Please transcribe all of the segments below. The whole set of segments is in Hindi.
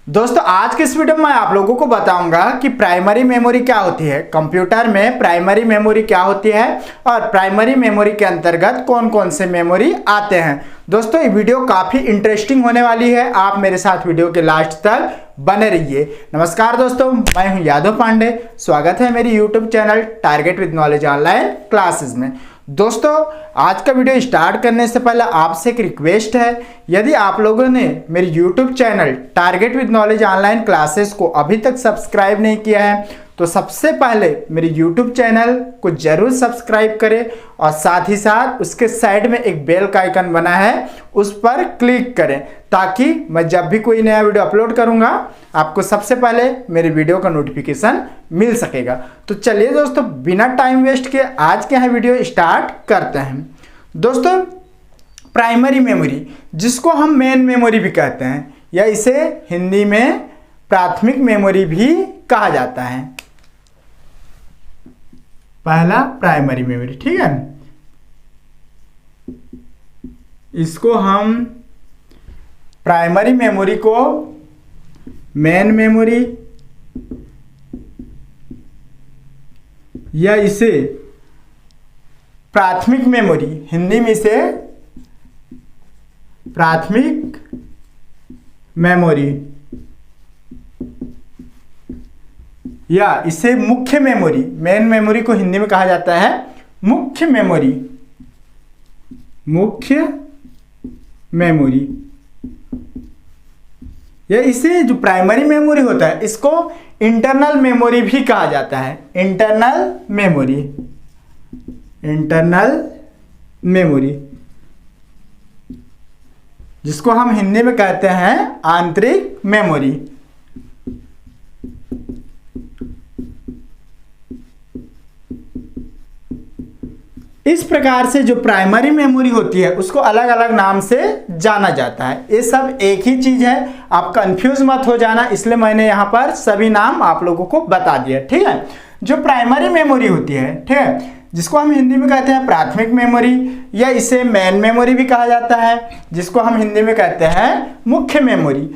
दोस्तों आज के इस वीडियो में मैं आप लोगों को बताऊंगा कि प्राइमरी मेमोरी क्या होती है, कंप्यूटर में प्राइमरी मेमोरी क्या होती है और प्राइमरी मेमोरी के अंतर्गत कौन कौन से मेमोरी आते हैं। दोस्तों ये वीडियो काफ़ी इंटरेस्टिंग होने वाली है, आप मेरे साथ वीडियो के लास्ट तक बने रहिए। नमस्कार दोस्तों, मैं हूं यादव पांडे, स्वागत है मेरी YouTube channel target with knowledge online classes में। दोस्तों आज का वीडियो स्टार्ट करने से पहले आपसे एक रिक्वेस्ट है, यदि आप लोगों ने मेरे YouTube channel target with knowledge online classes को अभी तक सब्सक्राइब नहीं किया है तो सबसे पहले मेरे यूट्यूब चैनल को जरूर सब्सक्राइब करें और साथ ही साथ उसके साइड में एक बेल का आइकन बना है उस पर क्लिक करें ताकि मैं जब भी कोई नया वीडियो अपलोड करूंगा आपको सबसे पहले मेरे वीडियो का नोटिफिकेशन मिल सकेगा। तो चलिए दोस्तों बिना टाइम वेस्ट किए आज के यहाँ वीडियो स्टार्ट करते हैं। दोस्तों प्राइमरी मेमोरी जिसको हम मेन मेमोरी भी कहते हैं या इसे हिंदी में प्राथमिक मेमोरी भी कहा जाता है। पहला प्राइमरी मेमोरी, ठीक है, इसको हम प्राइमरी मेमोरी को मेन मेमोरी या इसे प्राथमिक मेमोरी, हिंदी में इसे प्राथमिक मेमोरी या इसे मुख्य मेमोरी, मेन मेमोरी को हिंदी में कहा जाता है मुख्य मेमोरी, मुख्य मेमोरी या इसे जो प्राइमरी मेमोरी होता है इसको इंटरनल मेमोरी भी कहा जाता है। इंटरनल मेमोरी, इंटरनल मेमोरी जिसको हम हिंदी में कहते हैं आंतरिक मेमोरी। इस प्रकार से जो प्राइमरी मेमोरी होती है उसको अलग अलग नाम से जाना जाता है। ये सब एक ही चीज है, आप कंफ्यूज मत हो जाना, इसलिए मैंने यहाँ पर सभी नाम आप लोगों को बता दिया, ठीक है। जो प्राइमरी मेमोरी होती है, ठीक है, जिसको हम हिंदी में कहते हैं प्राथमिक मेमोरी या इसे मेन मेमोरी भी कहा जाता है, जिसको हम हिंदी में कहते हैं मुख्य मेमोरी,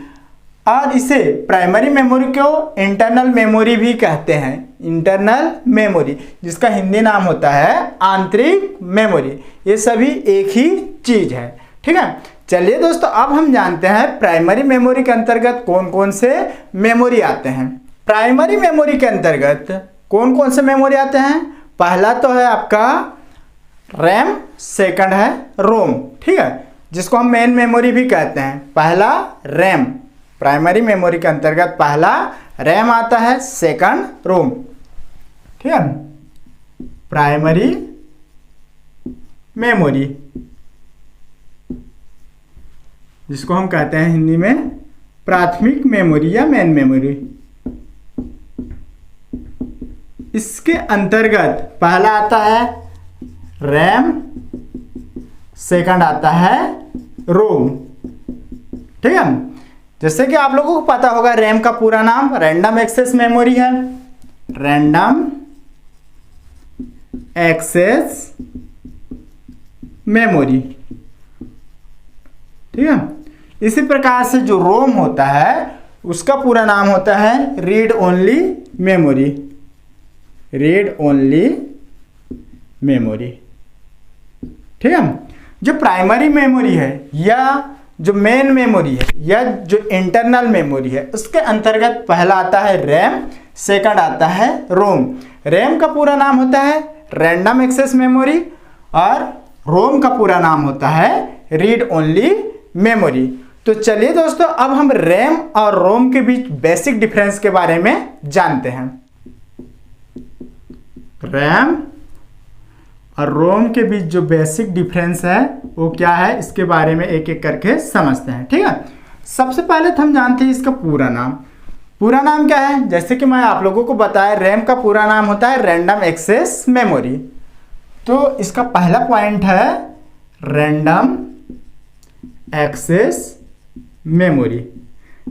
और इसे प्राइमरी मेमोरी को इंटरनल मेमोरी भी कहते हैं। इंटरनल मेमोरी जिसका हिंदी नाम होता है आंतरिक मेमोरी, ये सभी एक ही चीज है, ठीक है। चलिए दोस्तों अब हम जानते हैं प्राइमरी मेमोरी के अंतर्गत कौन कौन से मेमोरी आते हैं। प्राइमरी मेमोरी के अंतर्गत कौन कौन से मेमोरी आते हैं? पहला तो है आपका रैम, सेकंड है रोम, ठीक है, जिसको हम मेन मेमोरी भी कहते हैं। पहला रैम, प्राइमरी मेमोरी के अंतर्गत पहला रैम आता है, सेकंड रोम, ठीक है। प्राइमरी मेमोरी जिसको हम कहते हैं हिंदी में प्राथमिक मेमोरी या मेन मेमोरी, इसके अंतर्गत पहला आता है रैम, सेकंड आता है रोम, ठीक है। जैसे कि आप लोगों को पता होगा रैम का पूरा नाम रैंडम एक्सेस मेमोरी है, रैंडम एक्सेस मेमोरी, ठीक है। इसी प्रकार से जो रोम होता है उसका पूरा नाम होता है read only memory, read only memory, ठीक है। जो प्राइमरी मेमोरी है या जो मेन मेमोरी है या जो इंटरनल मेमोरी है उसके अंतर्गत पहला आता है रैम, सेकंड आता है रोम। रैम का पूरा नाम होता है रैंडम एक्सेस मेमोरी और रोम का पूरा नाम होता है रीड ओनली मेमोरी। तो चलिए दोस्तों अब हम रैम और रोम के बीच बेसिक डिफरेंस के बारे में जानते हैं। रैम और रोम के बीच जो बेसिक डिफरेंस है वो क्या है इसके बारे में एक एक करके समझते हैं, ठीक है। सबसे पहले तो हम जानते हैं इसका पूरा नाम। पूरा नाम क्या है? जैसे कि मैं आप लोगों को बताया रैम का पूरा नाम होता है रैंडम एक्सेस मेमोरी, तो इसका पहला पॉइंट है रैंडम एक्सेस मेमोरी।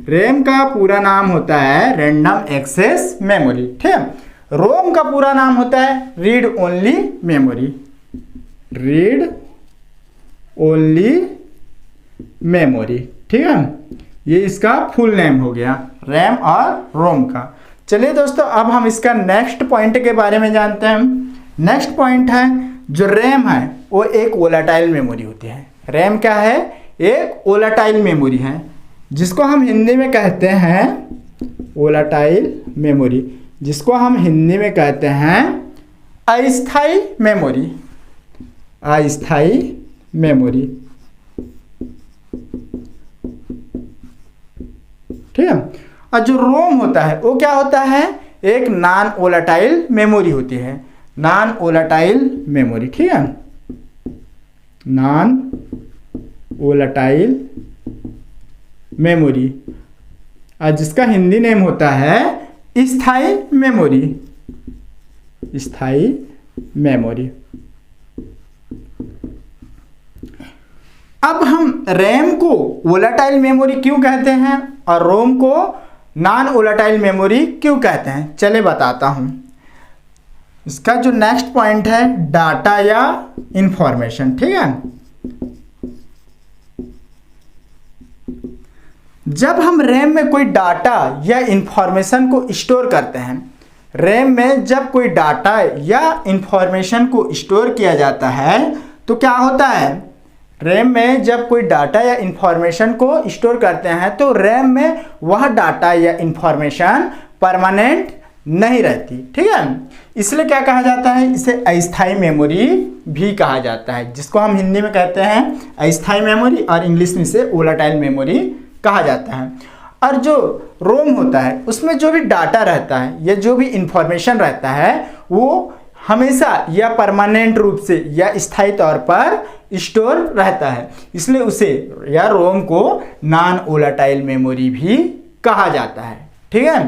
रैम का पूरा नाम होता है रैंडम एक्सेस मेमोरी, ठीक है। रोम का पूरा नाम होता है read only memory, read only memory, ठीक है। ये इसका फुल नेम हो गया रैम और रोम का। चलिए दोस्तों, अब हम इसका नेक्स्ट पॉइंट के बारे में जानते हैं। नेक्स्ट पॉइंट है, जो रैम है वो एक वोलेटाइल मेमोरी होती है। रैम क्या है? एक वोलेटाइल मेमोरी है, जिसको हम हिंदी में कहते हैं वोलेटाइल मेमोरी, जिसको हम हिंदी में कहते हैं अस्थाई मेमोरी। अस्थाई मेमोरी, ठीक है। और जो रोम होता है वो क्या होता है? एक नॉन वोलेटाइल मेमोरी होती है। नॉन वोलेटाइल मेमोरी, ठीक है, नॉन वोलेटाइल मेमोरी, और जिसका हिंदी नेम होता है स्थायी मेमोरी। स्थायी मेमोरी। अब हम रैम को वोलेटाइल मेमोरी क्यों कहते हैं और रोम को नॉन वोलेटाइल मेमोरी क्यों कहते हैं, चले बताता हूं। इसका जो नेक्स्ट पॉइंट है, डाटा या इंफॉर्मेशन, ठीक है। जब हम रैम में कोई डाटा या इंफॉर्मेशन को स्टोर करते हैं, रैम में जब कोई डाटा या इंफॉर्मेशन को स्टोर किया जाता है तो क्या होता है? रैम में जब कोई डाटा या इंफॉर्मेशन को स्टोर करते हैं तो रैम में वह डाटा या इंफॉर्मेशन परमानेंट नहीं रहती, ठीक है। इसलिए क्या कहा जाता है? इसे अस्थायी मेमोरी भी कहा जाता है, जिसको हम हिंदी में कहते हैं अस्थायी मेमोरी और इंग्लिश में इसे वोलेटाइल मेमोरी कहा जाता है। और जो रोम होता है उसमें जो भी डाटा रहता है या जो भी इंफॉर्मेशन रहता है वो हमेशा या परमानेंट रूप से या स्थायी तौर पर स्टोर रहता है, इसलिए उसे या रोम को नॉन वोलेटाइल मेमोरी भी कहा जाता है, ठीक है।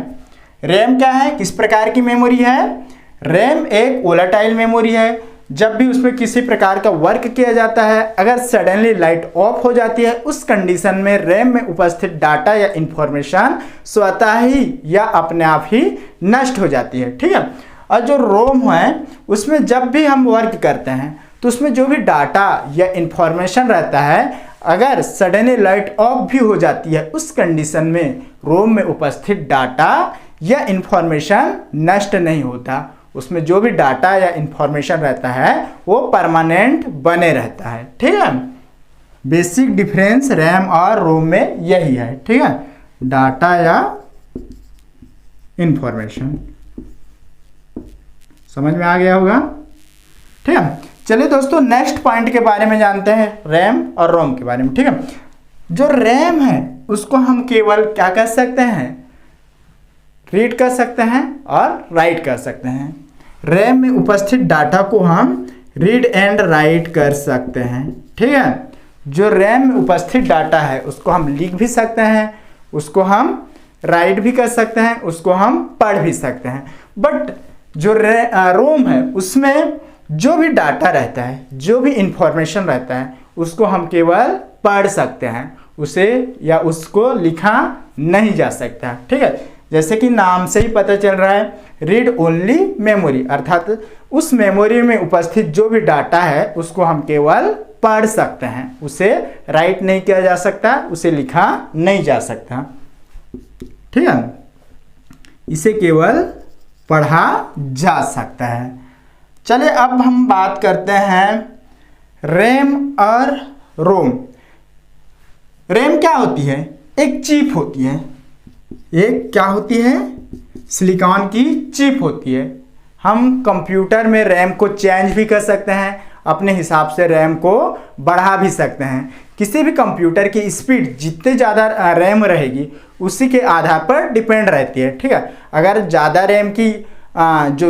रैम क्या है? किस प्रकार की मेमोरी है? रैम एक वोलेटाइल मेमोरी है। जब भी उसमें किसी प्रकार का वर्क किया जाता है, अगर सडनली लाइट ऑफ हो जाती है, उस कंडीशन में रैम में उपस्थित डाटा या इंफॉर्मेशन स्वतः ही या अपने आप ही नष्ट हो जाती है, ठीक है। और जो रोम है उसमें जब भी हम वर्क करते हैं तो उसमें जो भी डाटा या इंफॉर्मेशन रहता है, अगर सडनली लाइट ऑफ भी हो जाती है, उस कंडीशन में रोम में उपस्थित डाटा या इंफॉर्मेशन नष्ट नहीं होता। उसमें जो भी डाटा या इंफॉर्मेशन रहता है वो परमानेंट बने रहता है, ठीक है। बेसिक डिफरेंस रैम और रोम में यही है, ठीक है, डाटा या इंफॉर्मेशन। समझ में आ गया होगा, ठीक है। चलिए दोस्तों, नेक्स्ट पॉइंट के बारे में जानते हैं, रैम और रोम के बारे में, ठीक है। जो रैम है उसको हम केवल क्या कर सकते हैं? रीड कर सकते हैं और राइट कर सकते हैं। रैम में उपस्थित डाटा को हम रीड एंड राइट कर सकते हैं, ठीक है। जो रैम में उपस्थित डाटा है उसको हम लिख भी सकते हैं, उसको हम राइट भी कर सकते हैं, उसको हम पढ़ भी सकते हैं। बट जो रोम है उसमें जो भी डाटा रहता है, जो भी इंफॉर्मेशन रहता है, उसको हम केवल पढ़ सकते हैं, उसे या उसको लिखा नहीं जा सकता, ठीक है। जैसे कि नाम से ही पता चल रहा है, रीड ओनली मेमोरी, अर्थात उस मेमोरी में उपस्थित जो भी डाटा है उसको हम केवल पढ़ सकते हैं, उसे राइट नहीं किया जा सकता, उसे लिखा नहीं जा सकता, ठीक है। इसे केवल पढ़ा जा सकता है। चलिए अब हम बात करते हैं रैम और रोम। रैम क्या होती है? एक चिप होती है। एक क्या होती है? सिलिकॉन की चिप होती है। हम कंप्यूटर में रैम को चेंज भी कर सकते हैं, अपने हिसाब से रैम को बढ़ा भी सकते हैं। किसी भी कंप्यूटर की स्पीड जितने ज़्यादा रैम रहेगी उसी के आधार पर डिपेंड रहती है, ठीक है। अगर ज़्यादा रैम की जो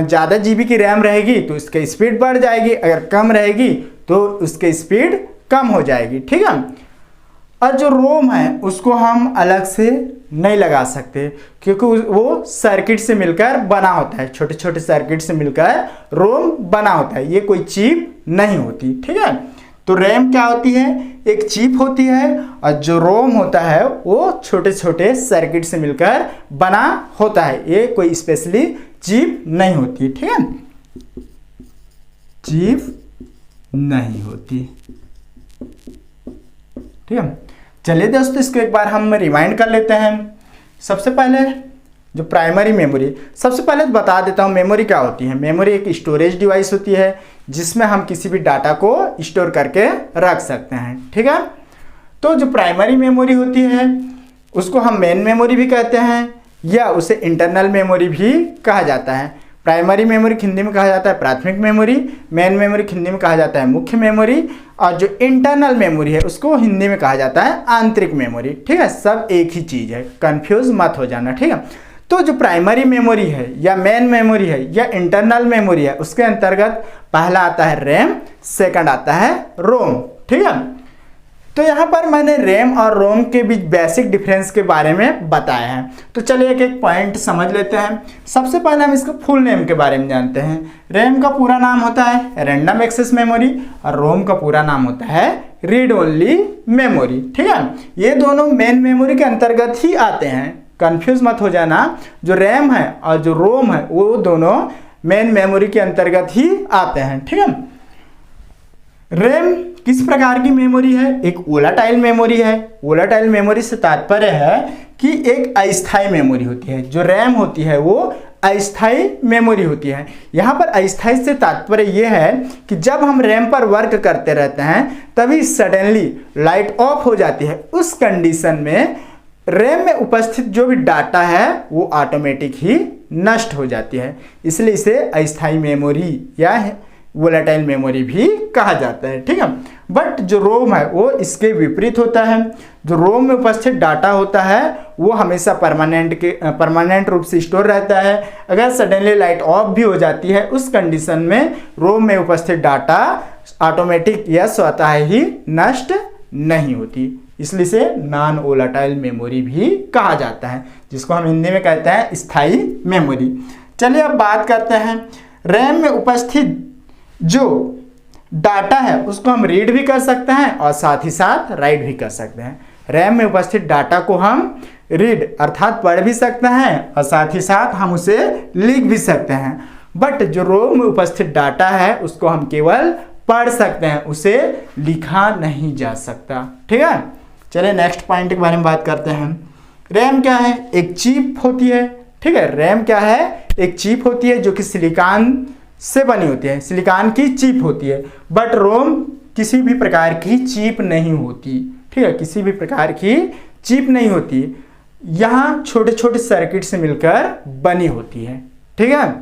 ज़्यादा जीबी की रैम रहेगी तो इसकी स्पीड बढ़ जाएगी, अगर कम रहेगी तो उसकी स्पीड कम हो जाएगी, ठीक है। और जो रोम है उसको हम अलग से नहीं लगा सकते, क्योंकि वो सर्किट से मिलकर बना होता है, छोटे छोटे सर्किट से मिलकर रोम बना होता है, ये कोई चिप नहीं होती, ठीक है। तो रैम क्या होती है? एक चिप होती है, और जो रोम होता है वो छोटे छोटे सर्किट से मिलकर बना होता है, ये कोई स्पेशली चिप नहीं होती, ठीक है, चिप नहीं होती, ठीक है। चलिए दोस्तों इसको एक बार हम रिवाइंड कर लेते हैं। सबसे पहले जो प्राइमरी मेमोरी, सबसे पहले बता देता हूँ मेमोरी क्या होती है। मेमोरी एक स्टोरेज डिवाइस होती है जिसमें हम किसी भी डाटा को स्टोर करके रख सकते हैं, ठीक है। तो जो प्राइमरी मेमोरी होती है उसको हम मेन मेमोरी भी कहते हैं या उसे इंटरनल मेमोरी भी कहा जाता है। प्राइमरी मेमोरी हिंदी में कहा जाता है प्राथमिक मेमोरी, मेन मेमोरी हिंदी में कहा जाता है मुख्य मेमोरी, और जो इंटरनल मेमोरी है उसको हिंदी में कहा जाता है आंतरिक मेमोरी, ठीक है। सब एक ही चीज़ है, कंफ्यूज मत हो जाना, ठीक है। तो जो प्राइमरी मेमोरी है या मेन मेमोरी है या इंटरनल मेमोरी है उसके अंतर्गत पहला आता है रैम, सेकंड आता है रोम, ठीक है। तो यहाँ पर मैंने रैम और रोम के बीच बेसिक डिफरेंस के बारे में बताया है। तो चलिए एक एक पॉइंट समझ लेते हैं। सबसे पहले हम इसका फुल नेम के बारे में जानते हैं। रैम का पूरा नाम होता है रैंडम एक्सेस मेमोरी और रोम का पूरा नाम होता है रीड ओनली मेमोरी, ठीक है। ये दोनों मेन मेमोरी के अंतर्गत ही आते हैं, कंफ्यूज मत हो जाना। जो रैम है और जो रोम है वो दोनों मेन मेमोरी के अंतर्गत ही आते हैं, ठीक है। रैम किस प्रकार की मेमोरी है? एक वोलाटाइल मेमोरी है। वोलाटाइल मेमोरी से तात्पर्य है कि एक अस्थायी मेमोरी होती है। जो रैम होती है वो अस्थायी मेमोरी होती है। यहाँ पर अस्थायी से तात्पर्य ये है कि जब हम रैम पर वर्क करते रहते हैं तभी सडनली लाइट ऑफ हो जाती है। उस कंडीशन में रैम में उपस्थित जो भी डाटा है वो ऑटोमेटिक ही नष्ट हो जाती है, इसलिए इसे अस्थायी मेमोरी या वोलेटाइल मेमोरी भी कहा जाता है, ठीक है। बट जो रोम है वो इसके विपरीत होता है। जो रोम में उपस्थित डाटा होता है वो हमेशा परमानेंट रूप से स्टोर रहता है। अगर सडनली लाइट ऑफ भी हो जाती है उस कंडीशन में रोम में उपस्थित डाटा ऑटोमेटिक या स्वतः ही नष्ट नहीं होती, इसलिए इसे नॉन वोलेटाइल मेमोरी भी कहा जाता है, जिसको हम हिंदी में कहते हैं स्थायी मेमोरी। चलिए अब बात करते हैं रैम में उपस्थित जो डाटा है उसको हम रीड भी कर सकते हैं और साथ ही साथ राइट भी कर सकते हैं। रैम में उपस्थित डाटा को हम रीड अर्थात पढ़ भी सकते हैं और साथ ही साथ हम उसे लिख भी सकते हैं। बट जो रोम में उपस्थित डाटा है उसको हम केवल पढ़ सकते हैं, उसे लिखा नहीं जा सकता, ठीक है। चलिए नेक्स्ट पॉइंट के बारे में बात करते हैं। रैम क्या है? एक चिप होती है, ठीक है। रैम क्या है? एक चिप होती है जो कि सिलिकॉन से बनी होती है, सिलिकॉन की चिप होती है। बट रोम किसी भी प्रकार की चिप नहीं होती, ठीक है, किसी भी प्रकार की चिप नहीं होती। यहाँ छोटे छोटे सर्किट से मिलकर बनी होती है, ठीक है।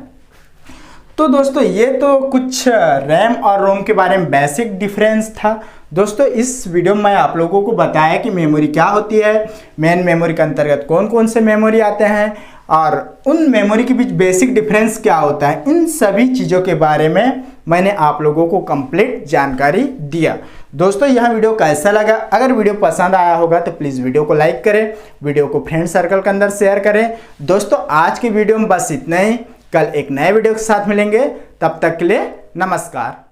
तो दोस्तों ये तो कुछ रैम और रोम के बारे में बेसिक डिफरेंस था। दोस्तों इस वीडियो में मैं आप लोगों को बताया कि मेमोरी क्या होती है, मेन मेमोरी के अंतर्गत कौन कौन से मेमोरी आते हैं और उन मेमोरी के बीच बेसिक डिफरेंस क्या होता है। इन सभी चीज़ों के बारे में मैंने आप लोगों को कंप्लीट जानकारी दिया। दोस्तों यह वीडियो कैसा लगा? अगर वीडियो पसंद आया होगा तो प्लीज़ वीडियो को लाइक करें, वीडियो को फ्रेंड सर्कल के अंदर शेयर करें। दोस्तों आज की वीडियो में बस इतना ही। कल एक नए वीडियो के साथ मिलेंगे, तब तक के लिए नमस्कार।